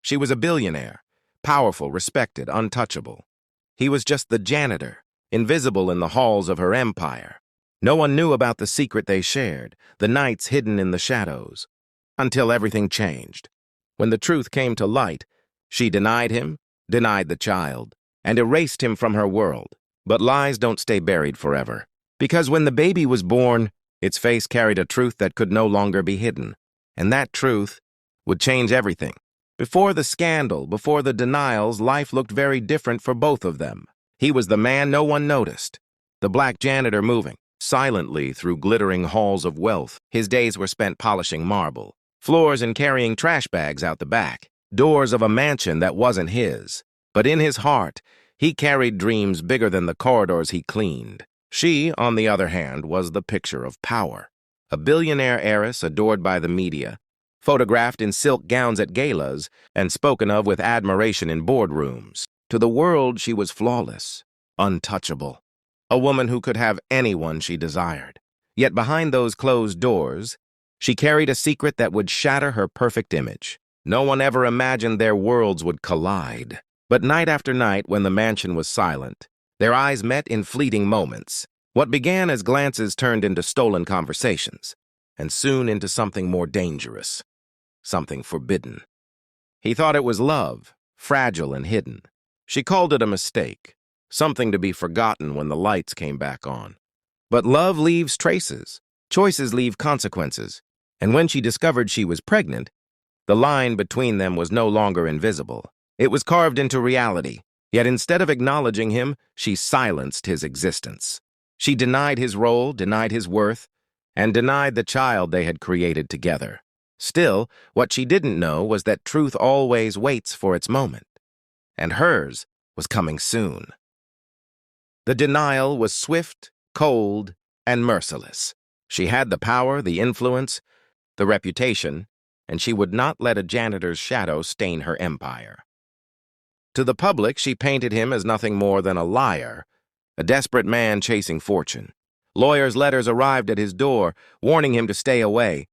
She was a billionaire, powerful, respected, untouchable. He was just the janitor, invisible in the halls of her empire. No one knew about the secret they shared, the nights hidden in the shadows, until everything changed. When the truth came to light, she denied him, denied the child, and erased him from her world. But lies don't stay buried forever, because when the baby was born, its face carried a truth that could no longer be hidden, and that truth would change everything. Before the scandal, before the denials, life looked very different for both of them. He was the man no one noticed, the black janitor moving silently through glittering halls of wealth. His days were spent polishing marble, floors and carrying trash bags out the back, doors of a mansion that wasn't his. But in his heart, he carried dreams bigger than the corridors he cleaned. She, on the other hand, was the picture of power. A billionaire heiress adored by the media, photographed in silk gowns at galas, and spoken of with admiration in boardrooms. To the world, she was flawless, untouchable. A woman who could have anyone she desired. Yet behind those closed doors, she carried a secret that would shatter her perfect image. No one ever imagined their worlds would collide. But night after night, when the mansion was silent, their eyes met in fleeting moments. What began as glances turned into stolen conversations, and soon into something more dangerous, something forbidden. He thought it was love, fragile and hidden. She called it a mistake, something to be forgotten when the lights came back on. But love leaves traces, choices leave consequences, and when she discovered she was pregnant, the line between them was no longer invisible. It was carved into reality, yet instead of acknowledging him, she silenced his existence. She denied his role, denied his worth, and denied the child they had created together. Still, what she didn't know was that truth always waits for its moment, and hers was coming soon. The denial was swift, cold, and merciless. She had the power, the influence, the reputation, and she would not let a janitor's shadow stain her empire. To the public, she painted him as nothing more than a liar, a desperate man chasing fortune. Lawyers' letters arrived at his door, warning him to stay away,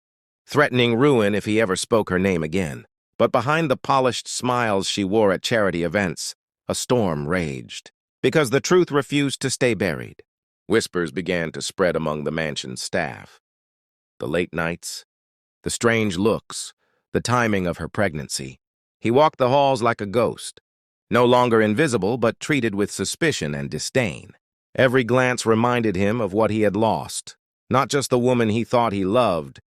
threatening ruin if he ever spoke her name again. But behind the polished smiles she wore at charity events, a storm raged, because the truth refused to stay buried. Whispers began to spread among the mansion's staff. The late nights, the strange looks, the timing of her pregnancy. He walked the halls like a ghost, no longer invisible, but treated with suspicion and disdain. Every glance reminded him of what he had lost, not just the woman he thought he loved,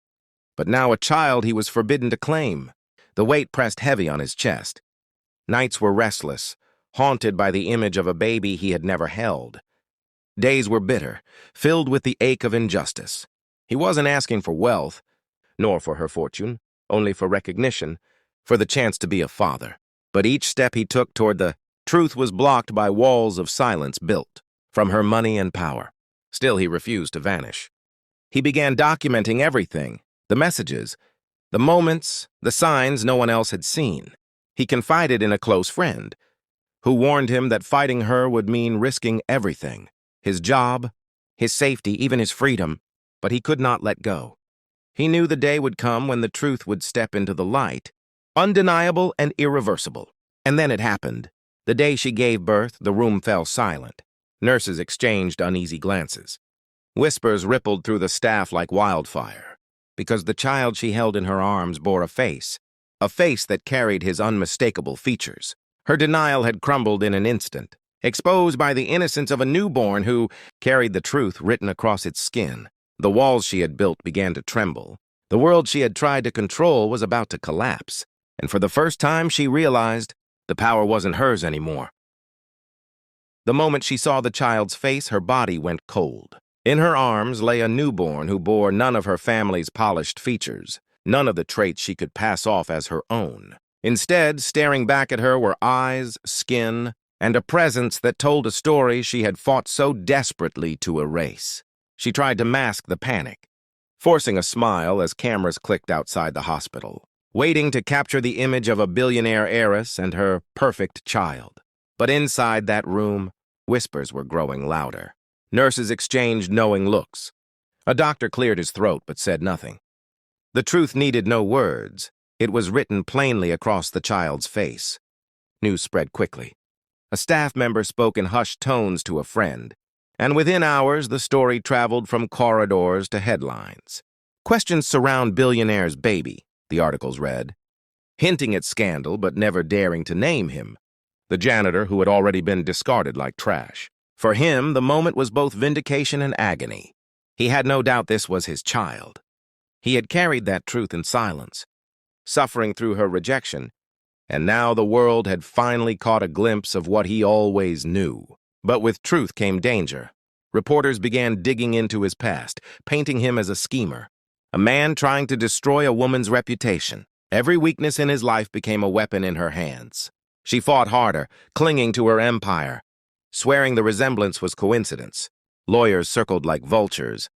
but now a child he was forbidden to claim. The weight pressed heavy on his chest. Nights were restless, haunted by the image of a baby he had never held. Days were bitter, filled with the ache of injustice. He wasn't asking for wealth, nor for her fortune, only for recognition, for the chance to be a father. But each step he took toward the truth was blocked by walls of silence built from her money and power. Still, he refused to vanish. He began documenting everything, the messages, the moments, the signs no one else had seen. He confided in a close friend, who warned him that fighting her would mean risking everything, his job, his safety, even his freedom, but he could not let go. He knew the day would come when the truth would step into the light, undeniable and irreversible. And then it happened. The day she gave birth, the room fell silent. Nurses exchanged uneasy glances. Whispers rippled through the staff like wildfire, because the child she held in her arms bore a face that carried his unmistakable features. Her denial had crumbled in an instant, exposed by the innocence of a newborn who carried the truth written across its skin. The walls she had built began to tremble. The world she had tried to control was about to collapse, and for the first time she realized the power wasn't hers anymore. The moment she saw the child's face, her body went cold. In her arms lay a newborn who bore none of her family's polished features, none of the traits she could pass off as her own. Instead, staring back at her were eyes, skin, and a presence that told a story she had fought so desperately to erase. She tried to mask the panic, forcing a smile as cameras clicked outside the hospital, waiting to capture the image of a billionaire heiress and her perfect child. But inside that room, whispers were growing louder. Nurses exchanged knowing looks. A doctor cleared his throat but said nothing. The truth needed no words. It was written plainly across the child's face. News spread quickly. A staff member spoke in hushed tones to a friend, and within hours the story traveled from corridors to headlines. Questions surround Billionaire's baby, the articles read, hinting at scandal but never daring to name him, the janitor who had already been discarded like trash. For him, the moment was both vindication and agony. He had no doubt this was his child. He had carried that truth in silence, suffering through her rejection, and now the world had finally caught a glimpse of what he always knew. But with truth came danger. Reporters began digging into his past, painting him as a schemer, a man trying to destroy a woman's reputation. Every weakness in his life became a weapon in her hands. She fought harder, clinging to her empire, swearing the resemblance was coincidence. Lawyers circled like vultures,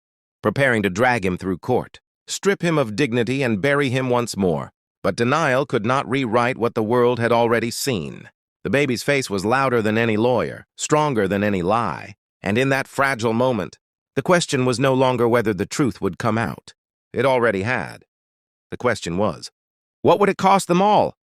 preparing to drag him through court, strip him of dignity and bury him once more. But denial could not rewrite what the world had already seen. The baby's face was louder than any lawyer, stronger than any lie, and in that fragile moment, the question was no longer whether the truth would come out. It already had. The question was, what would it cost them all?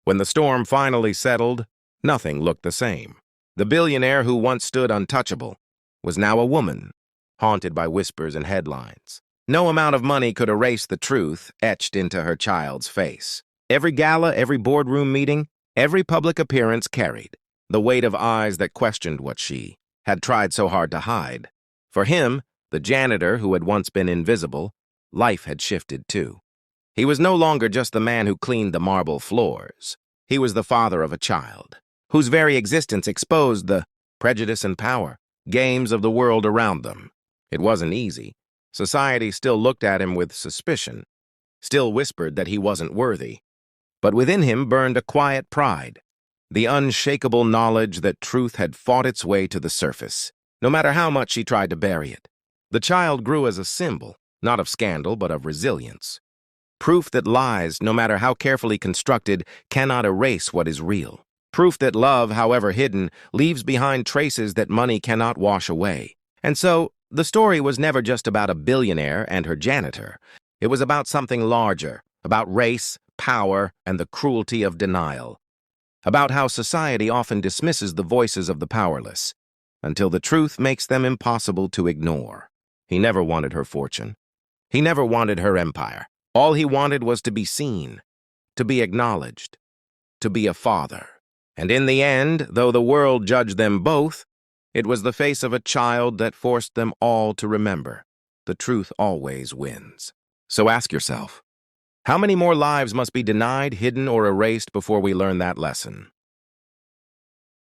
When the storm finally settled, nothing looked the same. The billionaire who once stood untouchable was now a woman, haunted by whispers and headlines. No amount of money could erase the truth etched into her child's face. Every gala, every boardroom meeting, every public appearance carried the weight of eyes that questioned what she had tried so hard to hide. For him, the janitor who had once been invisible, life had shifted too. He was no longer just the man who cleaned the marble floors. He was the father of a child, whose very existence exposed the prejudice and power games of the world around them. It wasn't easy. Society still looked at him with suspicion, still whispered that he wasn't worthy. But within him burned a quiet pride, the unshakable knowledge that truth had fought its way to the surface, no matter how much she tried to bury it. The child grew as a symbol, not of scandal, but of resilience. Proof that lies, no matter how carefully constructed, cannot erase what is real. Proof that love, however hidden, leaves behind traces that money cannot wash away. And so, the story was never just about a billionaire and her janitor. It was about something larger, about race, power, and the cruelty of denial. About how society often dismisses the voices of the powerless, until the truth makes them impossible to ignore. He never wanted her fortune. He never wanted her empire. All he wanted was to be seen, to be acknowledged, to be a father. And in the end, though the world judged them both, it was the face of a child that forced them all to remember. The truth always wins. So ask yourself, how many more lives must be denied, hidden, or erased before we learn that lesson?